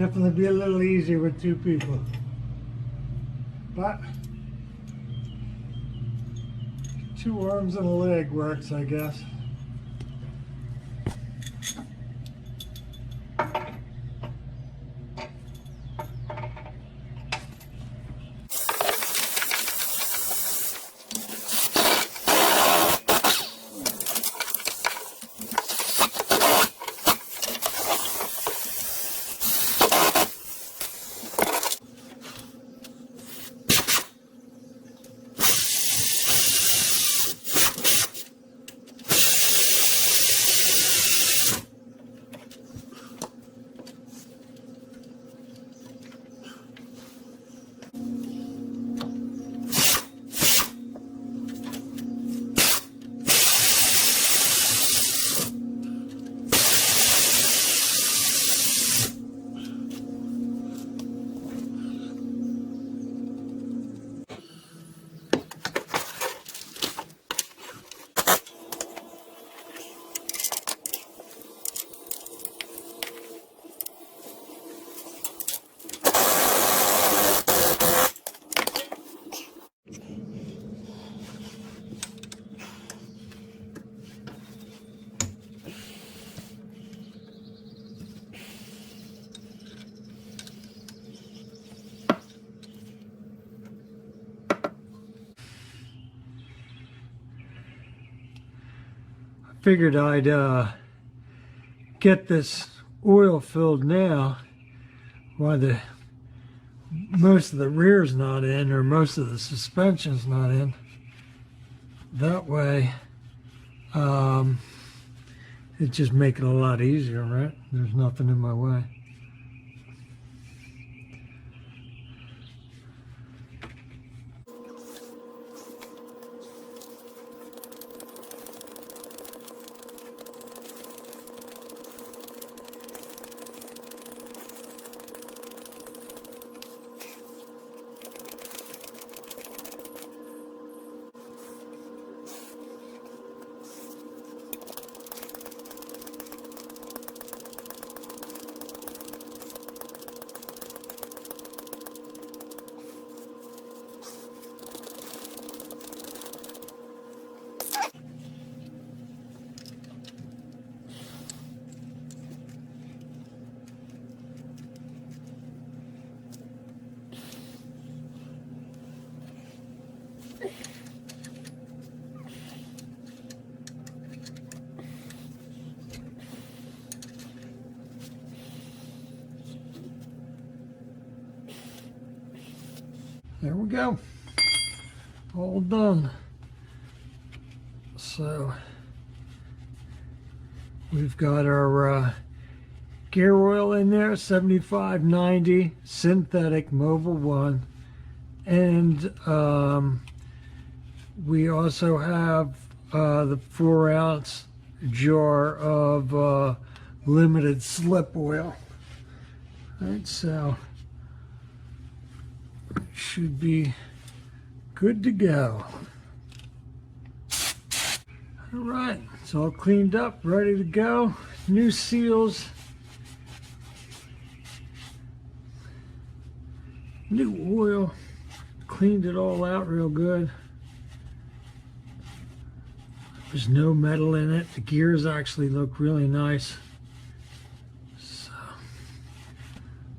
definitely be a little easier with two people. But two arms and a leg works, I guess. Figured I'd get this oil filled now while most of the rear's not in, or most of the suspension's not in. That way it just make it a lot easier, right? There's nothing in my way. There we go, all done. So we've got our gear oil in there, 7590 synthetic Mobil 1, and we also have the 4-ounce jar of limited slip oil. All right, so should be good to go. All right, it's all cleaned up, ready to go. New seals, new oil, cleaned it all out real good. There's no metal in it. The gears actually look really nice.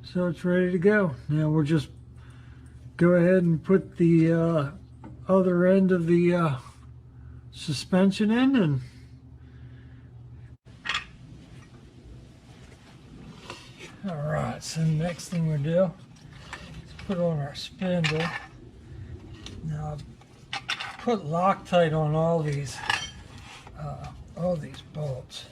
So it's ready to go. Now we'll just go ahead and put the other end of the suspension in, and all right, so the next thing we'll do is put on our spindle. Now I've put Loctite on all these bolts.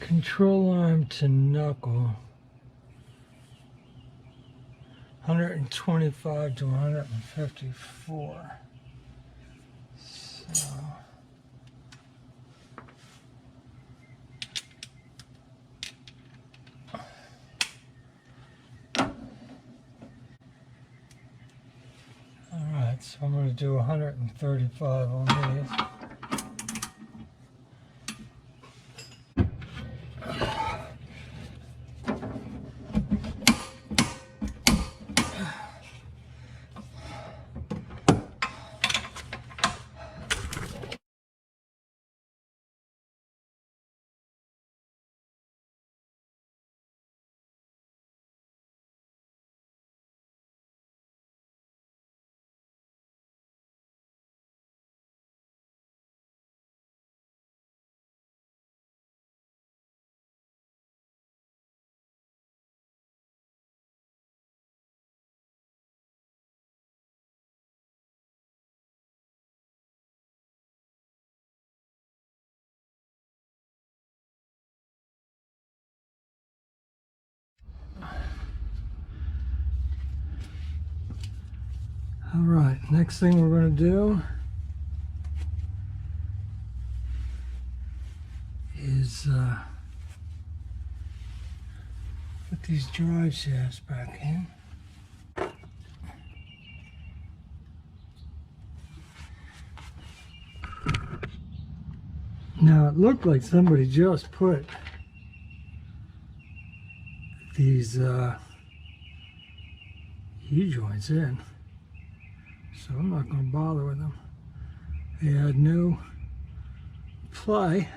control arm to knuckle, 125 to 154. So alright, so I'm going to do 135 on these. All right, next thing we're going to do is put these drive shafts back in. Now it looked like somebody just put these U-joints in, so I'm not going to bother with them. They had no play.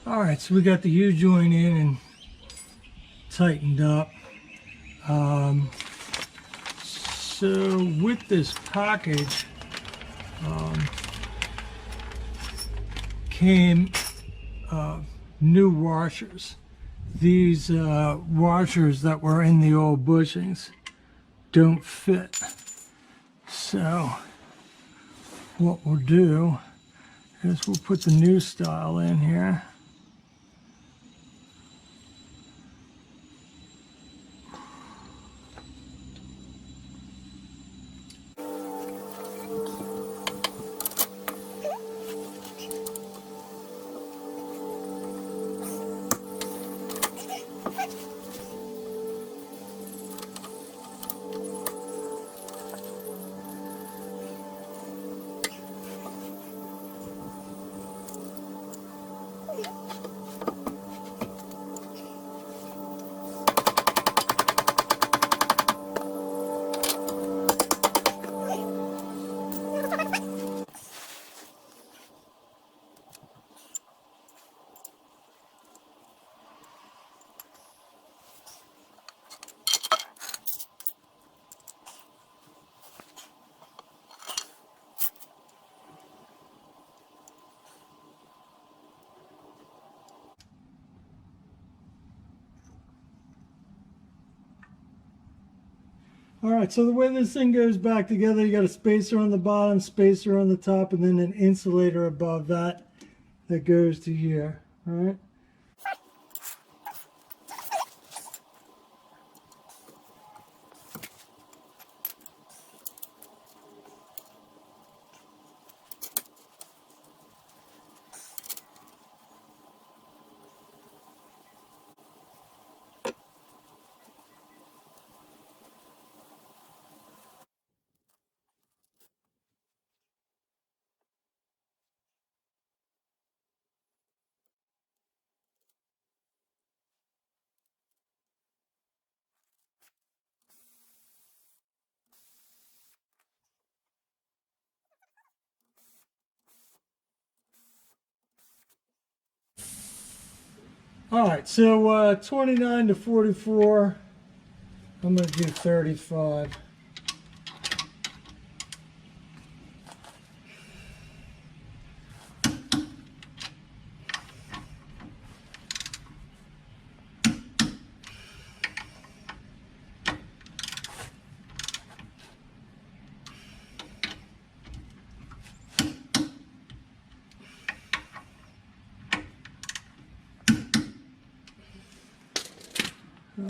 All right, so we got the U-joint in and tightened up. So with this package came new washers. These washers that were in the old bushings don't fit. So what we'll do is we'll put the new style in here. All right, so the way this thing goes back together, you got a spacer on the bottom, spacer on the top, and then an insulator above that that goes to here. All right. All right, so 29 to 44. I'm going to do 35.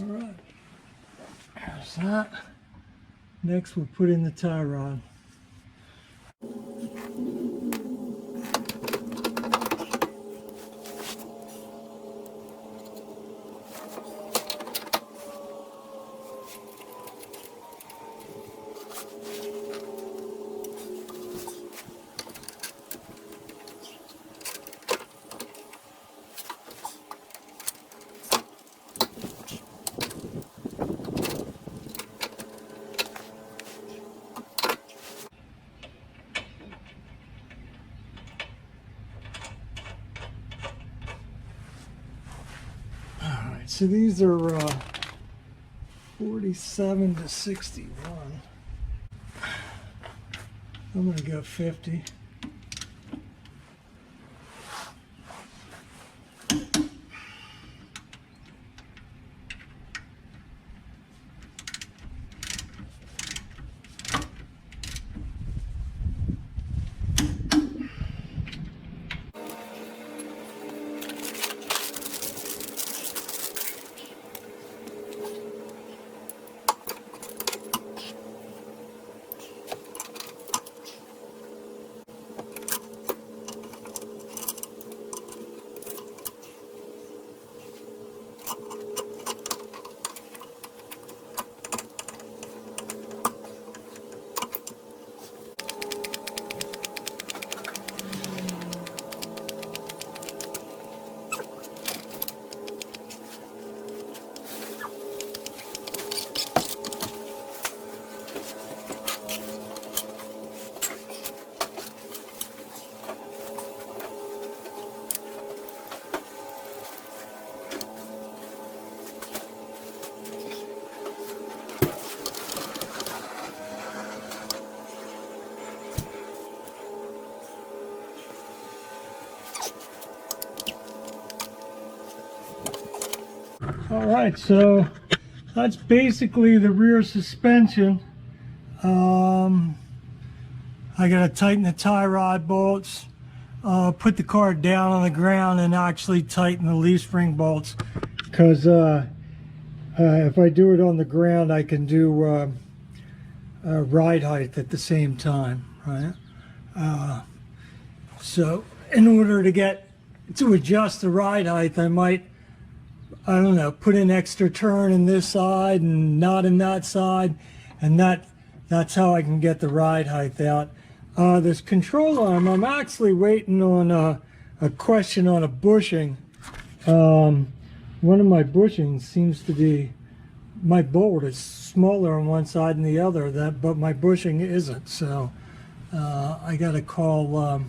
All right, there's that. Next, we'll put in the tie rod. So these are 47 to 61. I'm going to go 50. All right, so that's basically the rear suspension. I gotta tighten the tie rod bolts, put the car down on the ground and actually tighten the leaf spring bolts, because if I do it on the ground, I can do ride height at the same time, right? So in order to adjust the ride height, I might, I don't know, put an extra turn in this side and not in that side, and that's how I can get the ride height out. This control arm, I'm actually waiting on a question on a bushing. One of my bushings seems to be, my bolt is smaller on one side than the other, but my bushing isn't. So I got to call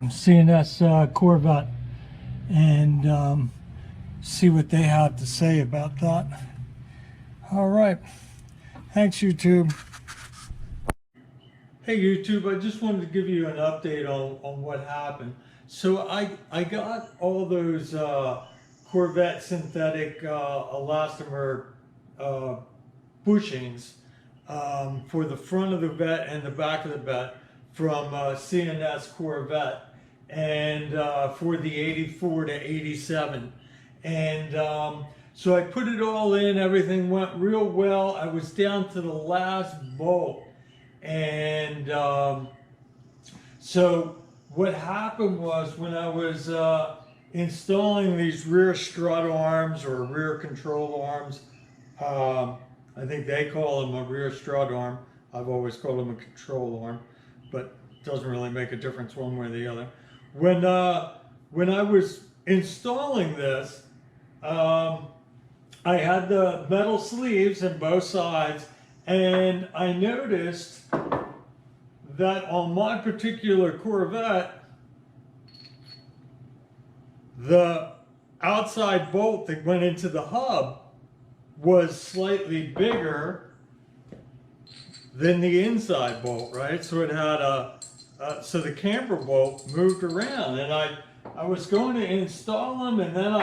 C4 Corvette and see what they have to say about that. All right, thanks YouTube. Hey YouTube, I just wanted to give you an update on what happened. So I got all those Corvette synthetic elastomer bushings for the front of the Vette and the back of the Vette from C4 Corvette, and for the 84 to 87. And so I put it all in, everything went real well. I was down to the last bolt. And so what happened was, when I was installing these rear strut arms or rear control arms, I think they call them a rear strut arm. I've always called them a control arm, but it doesn't really make a difference one way or the other. When I was installing this, I had the metal sleeves in both sides, and I noticed that on my particular Corvette, the outside bolt that went into the hub was slightly bigger than the inside bolt, right? So it had so the camber bolt moved around, and I was going to install them, and then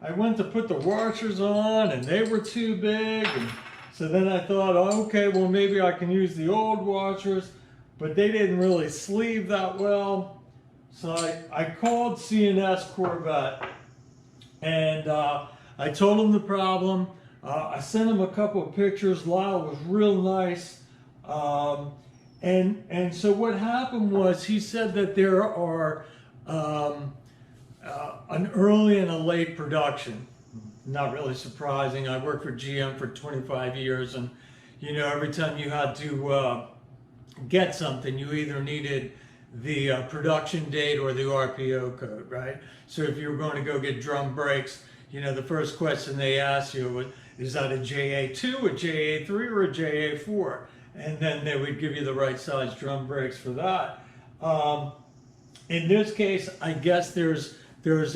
I went to put the washers on, and they were too big, and so then I thought, oh, okay, well, maybe I can use the old washers, but they didn't really sleeve that well. So I called C&S Corvette, and I told them the problem. I sent them a couple of pictures. Lyle was real nice. And so what happened was, he said that there are an early and a late production. Not really surprising. I worked for GM for 25 years, and you know, every time you had to get something, you either needed the production date or the RPO code, right? So if you were going to go get drum brakes, you know, the first question they asked you was, is that a JA2, a JA3, or a JA4? And then they would give you the right size drum brakes for that. In this case, I guess there's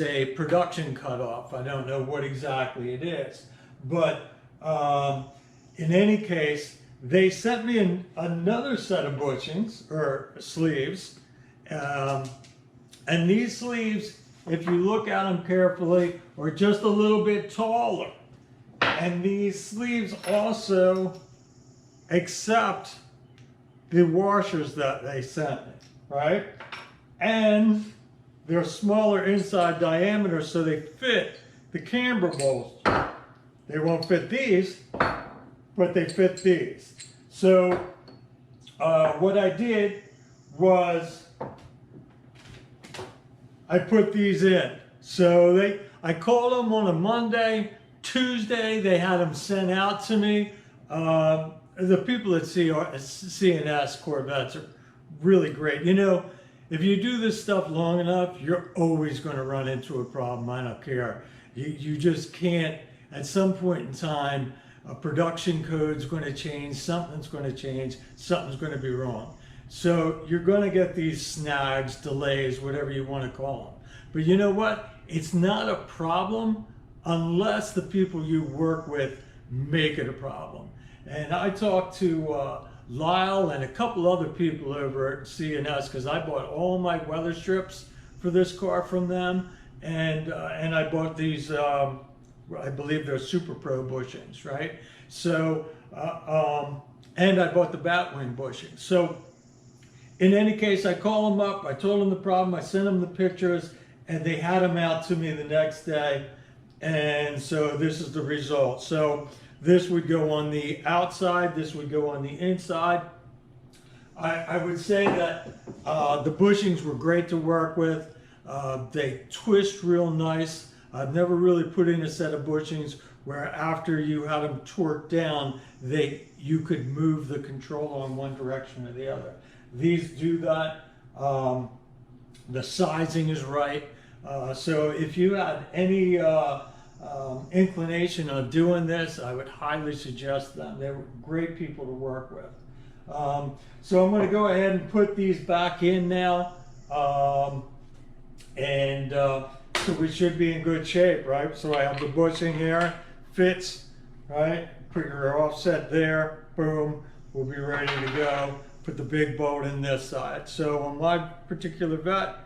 a production cutoff. I don't know what exactly it is, but in any case, they sent me another set of bushings or sleeves, and these sleeves, if you look at them carefully, are just a little bit taller. And these sleeves also accept the washers that they sent me, right? And they're smaller inside diameter, so they fit the camber bolts. They won't fit these, but they fit these. So what I did was I put these in. So I called them on a Monday. Tuesday, they had them sent out to me. The people at C&S Corvettes are really great. You know, if you do this stuff long enough, you're always going to run into a problem. I don't care. You just can't. At some point in time, a production code's going to change, something's going to change, something's going to be wrong. So you're going to get these snags, delays, whatever you want to call them. But you know what? It's not a problem unless the people you work with make it a problem. And I talked to Lyle and a couple other people over at C&S, because I bought all my weather strips for this car from them, and I bought these, I believe they're Super Pro bushings, right? So, and I bought the Batwing bushings. So, in any case, I called them up, I told them the problem, I sent them the pictures, and they had them out to me the next day. And so this is the result. So this would go on the outside, this would go on the inside. I would say that the bushings were great to work with. They twist real nice. I've never really put in a set of bushings where after you had them torqued down, you could move the control on one direction or the other. These do that. The sizing is right. So if you had any inclination of doing this, I would highly suggest them. They were great people to work with. So I'm going to go ahead and put these back in now. So we should be in good shape, right? So I have the bushing here, fits, right? Put your offset there, boom, we'll be ready to go. Put the big bolt in this side. So on my particular Vette,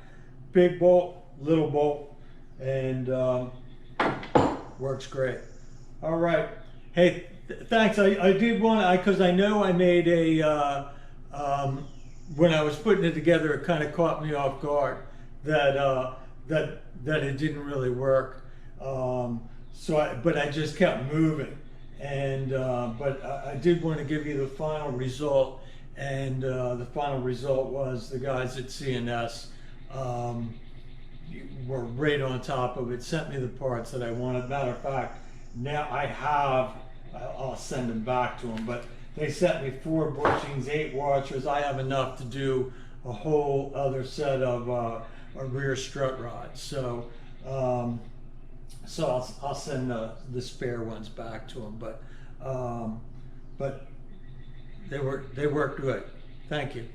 big bolt, little bolt, and works great. All right, Hey, thanks. I did want because I know I made a when I was putting it together, it kind of caught me off guard that that it didn't really work. But I just kept moving, and but I did want to give you the final result, and the final result was the guys at CNS were right on top of it. Sent me the parts that I wanted. Matter of fact, now I have. I'll send them back to them, but they sent me 4 bushings, 8 washers. I have enough to do a whole other set of a rear strut rod. So, I'll send the spare ones back to them. But they worked good. Thank you.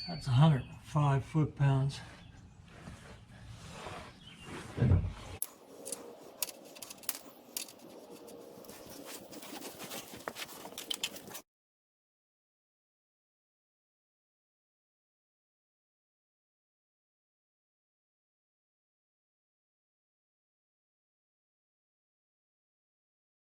That's 105 foot-pounds.